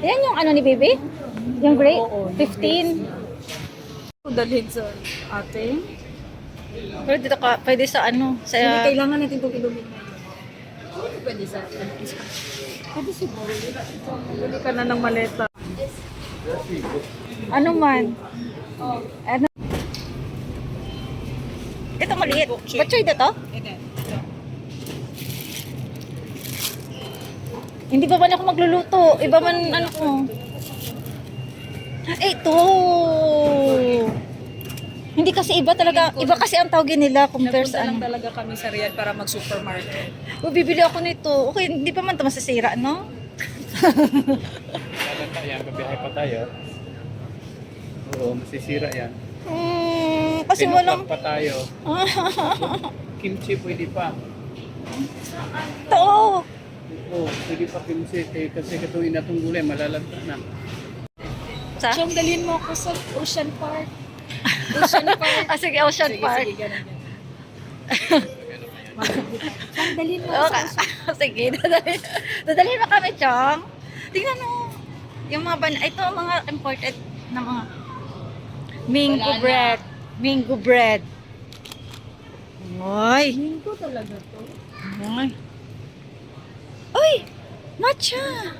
Yan yung ano ni Baby? Yung gray? 15. Dalhin sa ate. Pero dito ka, pwede sa ano? Sa, Hindi kailangan natin itong ilumit na yun. Pwede sa atin. Pwede siguro. Bili ka na ng maleta. ano man? Ano? Ito maliit. Batchoy na to? Ito. Hindi pa man ako magluluto. Iba man ano ko. Ito. Hindi kasi iba talaga. Iba kasi ang tawagin nila compare Nagpunta sa lang ano. talaga kami sa Riyadh para mag-supermarket. Bibili ako nito. Okay, hindi pa man ito masasira, no? Yan, babiyahe pa tayo. Oo, masisira yan. Kasi walang... pa tayo. Kimchi pwede pa. Ito. Oo, pwede pa kimchi. Kasi katong inatong gulay, malalagta na. Sa? Chong, dalhin mo ako sa Ocean Park. Ocean Park. Sige, Ocean Park. Sige, ganun. Chong, dalhin mo ako sa Ocean Park. Sige, dadalhin mo kami, Chong. Tingnan mo. Yung mga ito mga imported na mga mango Wala na. bread. Mango bread. Ay. Linggo talaga to. Ay. Uy! Matcha!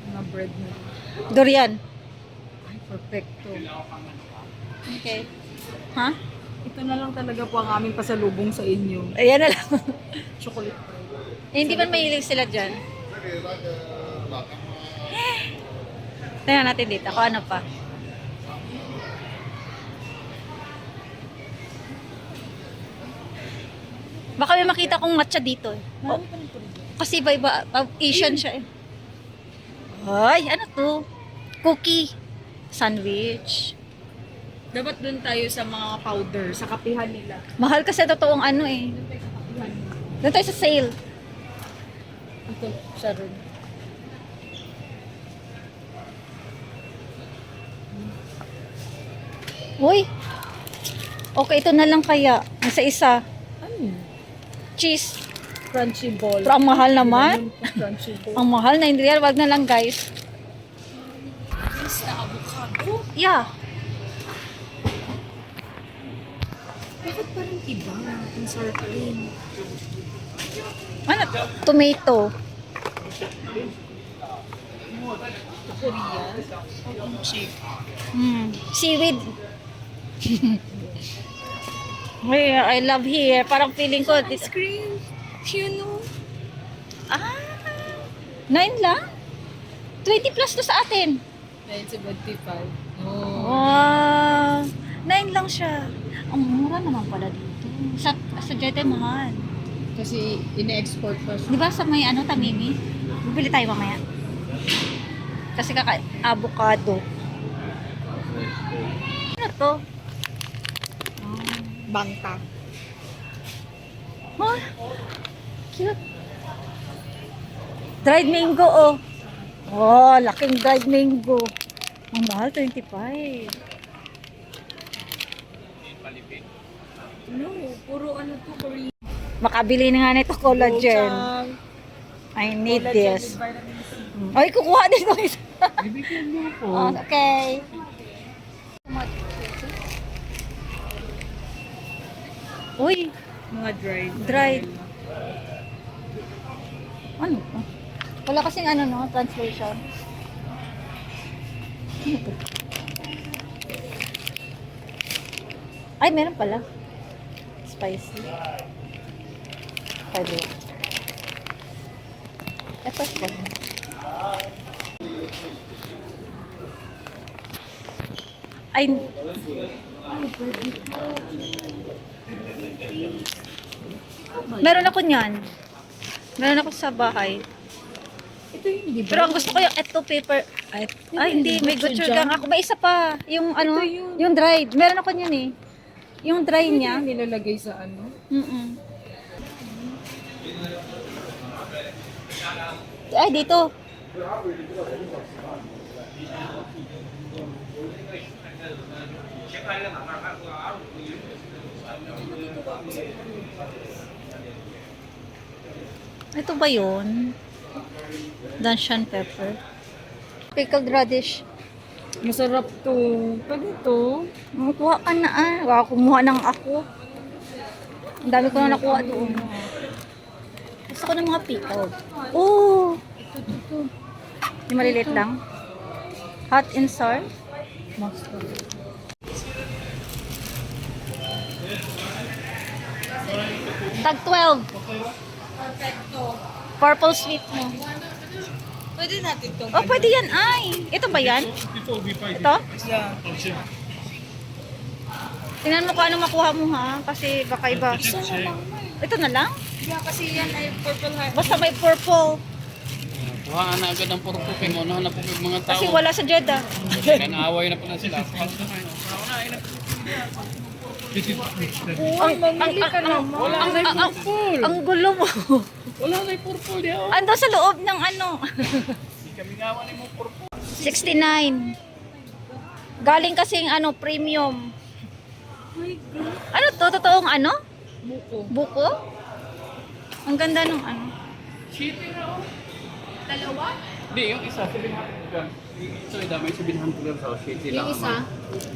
Mga bread na. Durian. Ay, perfecto. Okay. Ha? Ito na lang talaga po ang aming pasalubong sa inyo. Ayan na lang. Chocolate pie. Hindi man mahilig sila dyan. Tingnan natin dito kung ano pa. Baka may makita kong matcha dito eh. Marami pa nito rin. Kasi iba-iba, Asian siya eh. Ay, ano to? Cookie. Sandwich. Dapat dun tayo sa mga powder, sa kapihan nila. Mahal kasi totoong ano eh. Dun tayo sa kapihan nila. Doon tayo sa sale. Ito, siya rin. Uy! Okay, ito na lang kaya. Isa-isa. Ano? Cheese. Crunchy ball. Pero ang mahal naman. Crunchy ball. Ang mahal na hindi real. Wag na lang guys. Cheese na avocado. Yeah. Bakit parang iba? Ang sour cream. Ano? Tomato. Korea. Cheap. Seaweed. Ay, I love here. Parang feeling ko. Ice cream. You know? Ah, 9 lang? 20 plus to sa atin. 9.75. Oh. Wow. 9 lang siya. Ang mura naman pala dito. Sa Jeddah mahal. Kasi ine-export pa siya. Di ba sa may ano, Tamimi? Bibili tayo mamaya. Kasi avocado. Ano to? Bangta. Huh? Cute. Dried mango, oh. Oh, laking dried mango. Ang mahal, 25. No, puro ano to, Korean. Makabili na nga nito collagen. I need this. Ay, kukuha din ko isa. Bibigyan mo ako. Oh, okay. Uy, Mga dried. dried. Ano to? Wala kasing ano no, translation. Ano to? Ay, meron pala. Spicy. Pwede. Ito po. Ay, meron ako niyan. Meron ako sa bahay. Ito yung di ba? Pero ang gusto ko yung eto paper. Ay, hindi. May gochujang ako. May isa pa. Yung ano, Ito yun. yung dried. Meron ako niyan eh. Yung dry niya. Yung nilalagay sa ano? Ay, dito. Ito ba yun? Danshan pepper. Pickled radish. Masarap to. Pwede to. Kuha ka na ah. Wala, kumuha ng ako. Ang dami ko na nakuha doon. Gusto ko ng mga pickled. Oh! Yung maliliit lang. Hot and sour. Tag 12. Purple sweet mo. Pwede natin to. Oh, pwede yan ay. Ito ba yan? Ito? Tingnan mo kung ano makuha mo ha. Kasi baka iba. Ito na lang? Yeah, kasi yan ay purple heart. Basta may purple. Kuhaan na agad ang puro puking. Unahan na po yung mga tao. Kasi wala sa Jeddah. Naaway na po na sila. Mamili ka naman. Wala na yung purple. Ang gulo mo. Wala na yung purple. Di ako. Ando sa loob ng ano. Hindi kami ngawan yung mga purple. 69. Galing kasing ano, premium. Ano to? Totoong ano? Buko. Buko? Ang ganda nung ano. Cheating na ako. Dalawa? Hindi, yung isa, 700 grams. Ito, damay 700 grams. So, shitty lang. Yung isa?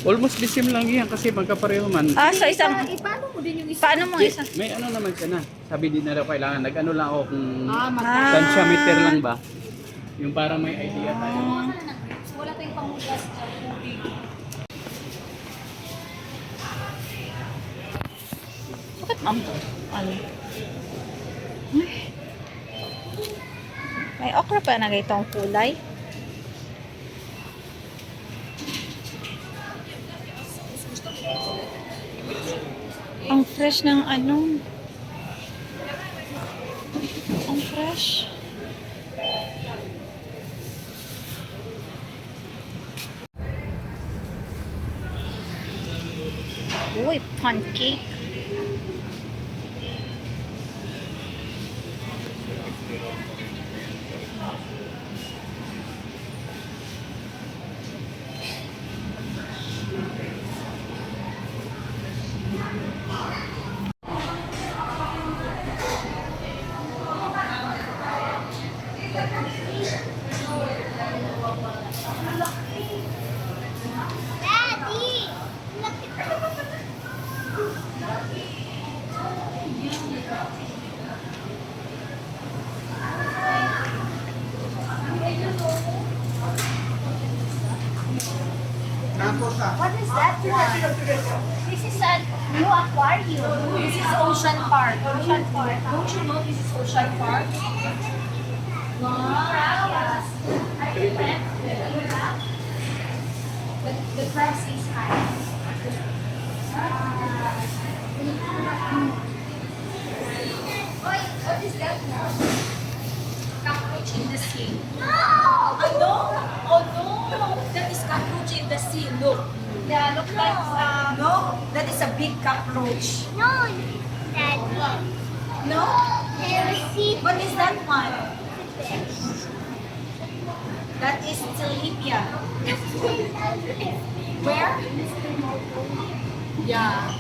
Almost the same lang yan kasi magkapareho man. Ah, so isang... Paano mo din yung isa? Paano mo isa? May ano naman siya na. Sabi din na daw kailangan. Nag-ano lang ako kung Ah. tansyameter lang ba. Yung para may idea tayo. So, wala tayong panghugas sa tubig. Bakit ma'am to? Ano? May okra pa na itong kulay. Ang fresh ng ano. Ang fresh. Uy, pancake. What is that? This is a new aquarium. This is Ocean Park. Ocean Park. Don't you know this is Ocean Park? Wow. The price is high. What is that now? Cockroach in the sea. No! Ano? Oh no! That is cockroach in the sea. Look. Yeah, look like No? That is a big cockroach. no, Daddy. No? Never see What is that one? fish. That is tilapia. Where? Yeah.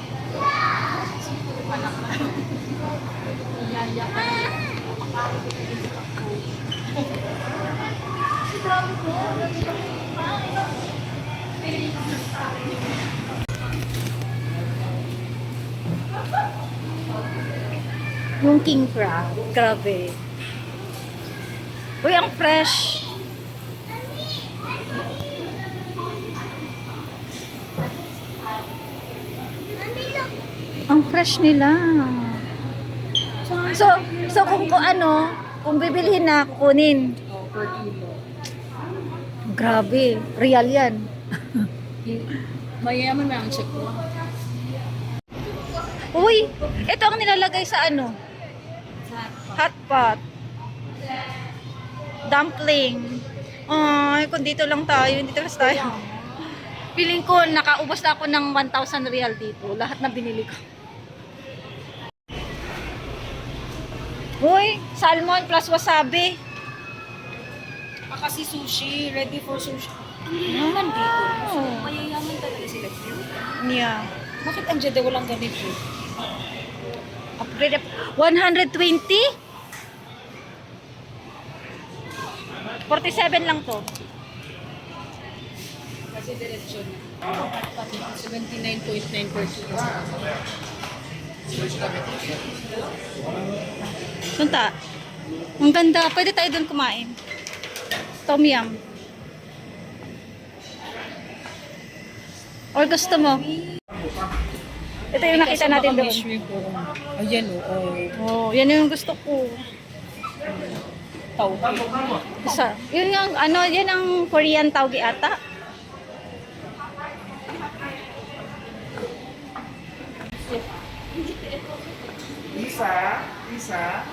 Yung king crab. Grabe. Uy, ang fresh. Ang fresh nila. So kung ano, kung bibilhin na, kukunin. Oh, per kilo. Grabe. Real yan. Mayaman na ang check ko. Uy, ito ang nilalagay sa ano? Hot pot. Dumpling. Ay, kung dito lang tayo, dito lang tayo. Feeling ko, nakaubos na ako ng 1,000 real dito. Lahat na binili ko. Uy, salmon plus wasabi. Kasi sushi, ready for sushi. Naman dito. Mayayaman talaga sila. Yeah. Bakit ang Jeddah walang ganito? Upgrade. 120? 47 lang to. Kasi diretso na. 79.9 per kilo. Sunta. Ang ganda. Pwede tayo doon kumain. Tom yum. Or gusto mo? Ito yung nakita natin doon. Ayan o. Oh, yan yung gusto ko. Tauke. Isa. Yun yung, ano, yan ang Korean tauge ata.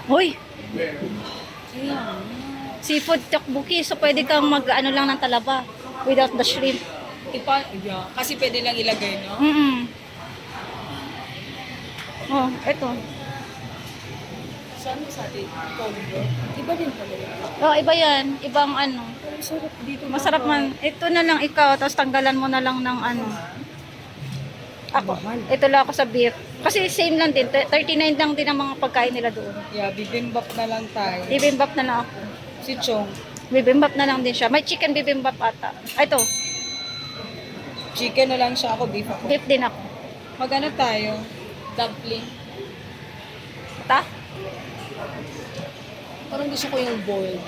Hoy! Seafood tteokbokki. So, pwede kang mag-ano lang ng talaba. Without the shrimp. Yeah. Kasi pwede lang ilagay, no? Mm-mm. Oh, eto. Saan mo sa atin? Combo. Iba din pala yun. Oh, iba yan. Ibang ano. Masarap dito. Masarap man. Ito na lang ikaw, tapos tanggalan mo na lang ng ano. Ako. Ito lang ako sa beef. Kasi same lang din. 39 lang din ang mga pagkain nila doon. Yeah, bibimbap na lang tayo. Bibimbap na lang ako. Si Chong. Bibimbap na lang din siya. May chicken bibimbap ata. Ay, ito. Chicken na lang siya, ako beef ako. Beef din ako. Mag-ano tayo? Dumpling. Ta? Parang gusto ko yung boiled.